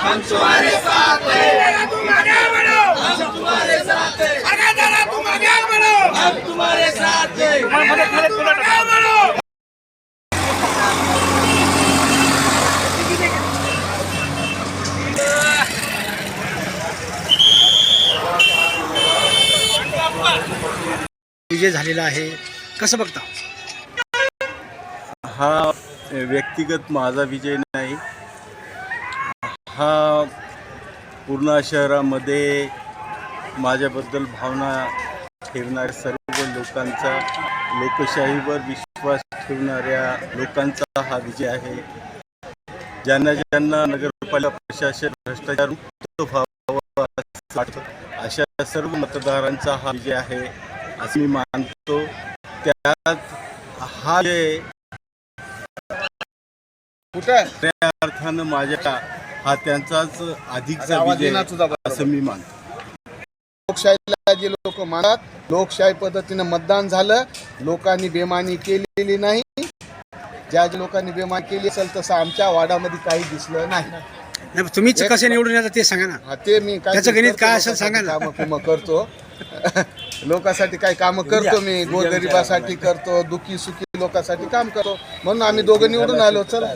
हम तुम्हारे साथ हैं, तुम आगे बढ़ो, हम तुम्हारे साथ हैं, तुम आगे बढ़ो, हम तुम्हारे साथ हैं, तुम आगे बढ़ो। विजय झालेला आहे, कसं बघता? हा व्यक्तिगत माझा विजय नाही, हा पूर्ण शहरामध्ये माझ्याबद्दल भावना ठेवणाऱ्या सर्व लोकांचा, लोकशाहीवर विश्वास ठेवणाऱ्या लोकांचा हा विजय आहे. ज्यांना ज्यांना नगरपालिका प्रशासन भ्रष्टाचार मुक्त व्हावं असं वाटतं, अशा सर्व मतदारांचा हा विजय आहे असं मी मानतो. त्यात हा विजय त्या अर्थानं माझ्या हा त्यांचाच अधिकचा विजय असं मी मानतो. लोकशाहीला जे लोक मानतात, लोकशाही पद्धतीने मतदान झालं, लोकांनी बेमानी केलेली नाही. ज्या लोकांनी बेमानी केली असेल तसं आमच्या वार्डामध्ये काही दिसलं नाही. तुम्हीच कसे निवडून येतात ते सांगा ना. ते मी काय त्याचं गणित काय असेल सांगा ना. कामं करतो लोकांसाठी काही कामं करतो, मी गोरगरिबासाठी करतो, दुखी सुखी लोकांसाठी काम करतो, म्हणून आम्ही दोघं निवडून आलो. चला.